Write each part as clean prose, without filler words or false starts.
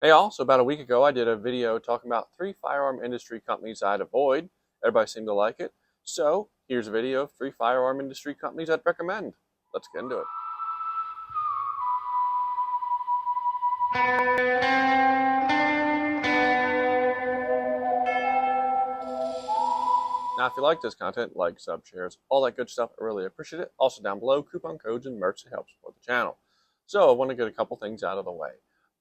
Hey, also about a week ago, I did a video talking about 3 firearm industry companies I'd avoid. Everybody seemed to like it. So here's a video of 3 firearm industry companies I'd recommend. Let's get into it. Now, if you like this content, like, sub, shares, all that good stuff, I really appreciate it. Also down below, coupon codes and merch to help support the channel. So I want to get a couple things out of the way.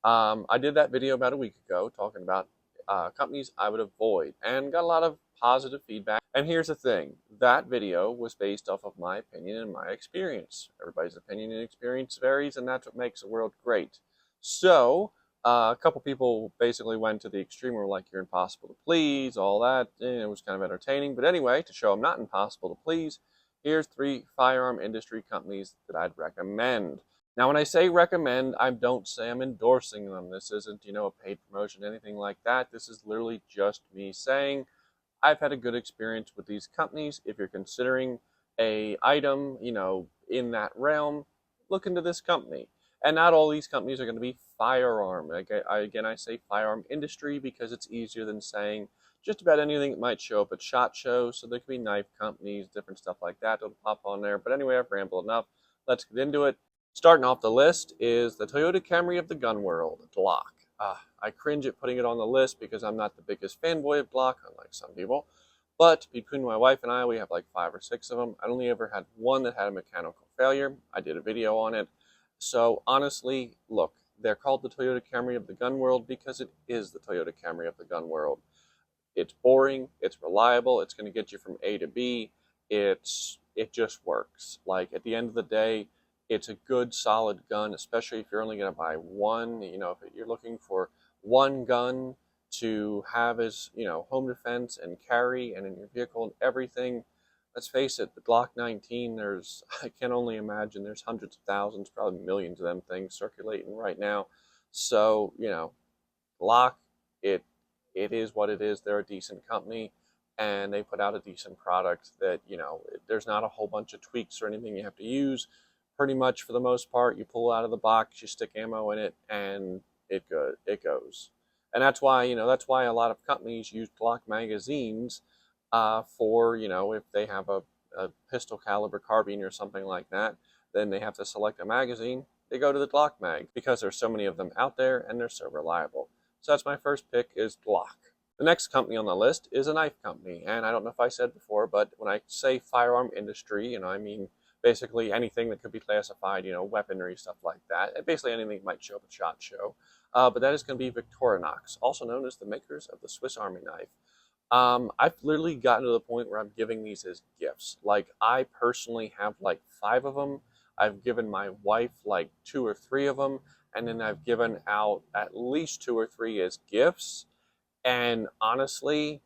I did that video about a week ago talking about companies I would avoid and got a lot of positive feedback. And here's the thing, that video was based off of my opinion and my experience. Everybody's opinion and experience varies, and that's what makes the world great. So a couple people basically went to the extreme where like, you're impossible to please, all that, and it was kind of entertaining. But anyway, to show I'm not impossible to please, here's 3 firearm industry companies that I'd recommend. Now, when I say recommend, I don't say I'm endorsing them. This isn't, a paid promotion, anything like that. This is literally just me saying I've had a good experience with these companies. If you're considering a item, in that realm, look into this company. And not all these companies are going to be firearm. Again, I say firearm industry because it's easier than saying just about anything that might show up at SHOT Shows. So there could be knife companies, different stuff like that that'll pop on there. But anyway, I've rambled enough. Let's get into it. Starting off the list is the Toyota Camry of the gun world, Glock. I cringe at putting it on the list because I'm not the biggest fanboy of Glock, unlike some people. But between my wife and I, we have like 5 or 6 of them. I only ever had one that had a mechanical failure. I did a video on it. So honestly, look, they're called the Toyota Camry of the gun world because it is the Toyota Camry of the gun world. It's boring, it's reliable, it's going to get you from A to B. It just works. Like at the end of the day, it's a good solid gun, especially if you're only going to buy one. If you're looking for one gun to have as, home defense and carry and in your vehicle and everything, let's face it, the Glock 19, I can only imagine there's hundreds of thousands, probably millions of them things circulating right now. So, Glock, it is what it is. They're a decent company and they put out a decent product that, there's not a whole bunch of tweaks or anything you have to use. Pretty much for the most part, you pull out of the box, you stick ammo in it, and it goes. And that's why a lot of companies use Glock magazines for if they have a pistol caliber carbine or something like that, then they have to select a magazine. They go to the Glock mag because there's so many of them out there and they're so reliable. So that's my first pick is Glock. The next company on the list is a knife company, and I don't know if I said before, but when I say firearm industry, I mean basically anything that could be classified, weaponry, stuff like that. Basically anything that might show up at SHOT Show. But that is going to be Victorinox, also known as the makers of the Swiss Army knife. I've literally gotten to the point where I'm giving these as gifts. Like, I personally have like 5 of them. I've given my wife like 2 or 3 of them. And then I've given out at least 2 or 3 as gifts. And honestly,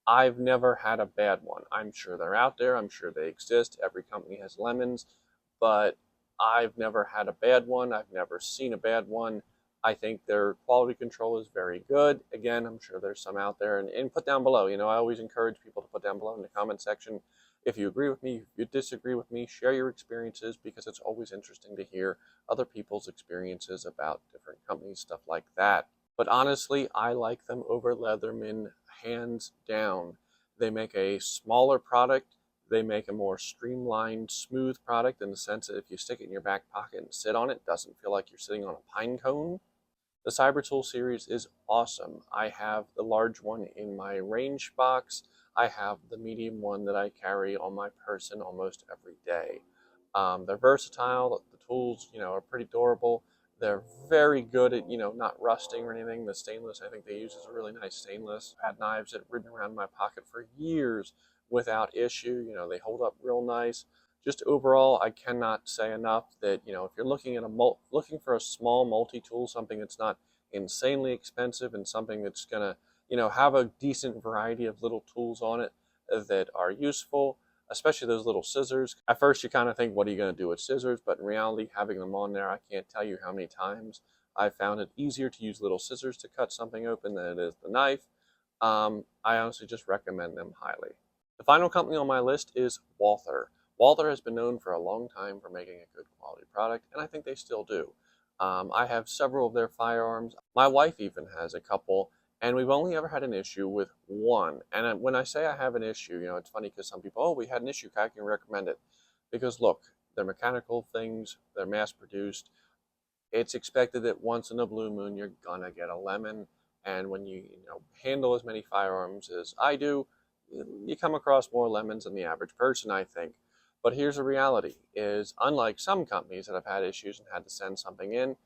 I've never had a bad one. I'm sure they're out there. I'm sure they exist. Every company has lemons, but I've never had a bad one. I've never seen a bad one. I think their quality control is very good. Again, I'm sure there's some out there. And put down below. I always encourage people to put down below in the comment section if you agree with me, if you disagree with me, share your experiences because it's always interesting to hear other people's experiences about different companies, stuff like that. But honestly, I like them over Leatherman, hands down. They make a smaller product. They make a more streamlined, smooth product in the sense that if you stick it in your back pocket and sit on it, it doesn't feel like you're sitting on a pine cone. The Cybertool series is awesome. I have the large one in my range box. I have the medium one that I carry on my person almost every day. They're versatile. The tools, are pretty durable. They're very good at, not rusting or anything. The stainless, I think they use is a really nice stainless. I've had knives that have ridden around my pocket for years without issue. They hold up real nice. Just overall, I cannot say enough that, if you're looking at looking for a small multi-tool, something that's not insanely expensive and something that's going to, have a decent variety of little tools on it that are useful, especially those little scissors. At first, you kind of think, what are you going to do with scissors? But in reality, having them on there, I can't tell you how many times I found it easier to use little scissors to cut something open than it is the knife. I honestly just recommend them highly. The final company on my list is Walther. Walther has been known for a long time for making a good quality product, and I think they still do. I have several of their firearms. My wife even has a couple, and we've only ever had an issue with one. And when I say I have an issue, it's funny because some people, oh, we had an issue, I can recommend it. Because look, they're mechanical things, they're mass produced. It's expected that once in a blue moon you're gonna get a lemon. And when you handle as many firearms as I do, you come across more lemons than the average person, I think. But here's the reality: is unlike some companies that have had issues and had to send something in,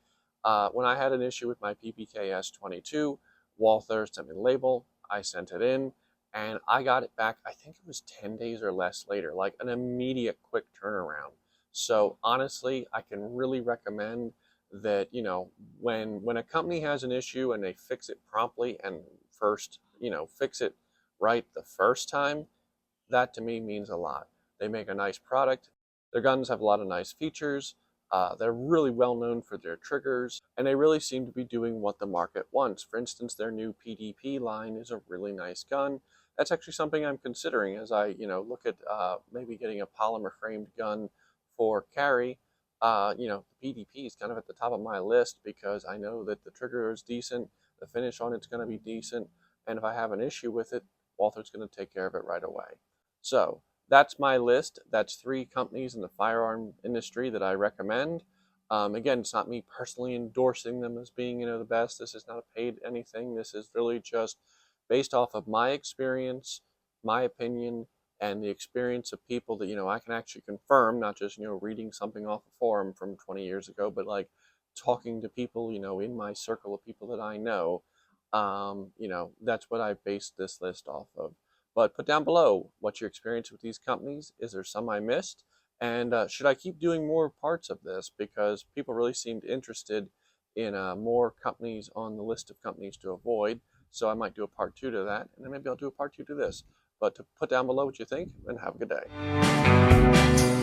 when I had an issue with my PPKS 22, Walther sent me the label. I sent it in, and I got it back. I think it was 10 days or less later, like an immediate, quick turnaround. So honestly, I can really recommend that when a company has an issue and they fix it promptly and first fix it right the first time, that to me means a lot. They make a nice product. Their guns have a lot of nice features. They're really well known for their triggers, and they really seem to be doing what the market wants. For instance, their new PDP line is a really nice gun. That's actually something I'm considering as I look at maybe getting a polymer framed gun for carry. The PDP is kind of at the top of my list because I know that the trigger is decent, the finish on it's going to be decent, and if I have an issue with it, Walther's going to take care of it right away. So that's my list. That's 3 companies in the firearm industry that I recommend. Again, it's not me personally endorsing them as being, the best. This is not a paid anything. This is really just based off of my experience, my opinion, and the experience of people that, I can actually confirm, not just, reading something off a forum from 20 years ago, but like talking to people, in my circle of people that I know. That's what I based this list off of. But put down below what's your experience with these companies. Is there some I missed? And should I keep doing more parts of this? Because people really seemed interested in more companies on the list of companies to avoid. So I might do a part 2 to that. And then maybe I'll do a part 2 to this. But to put down below what you think, and have a good day.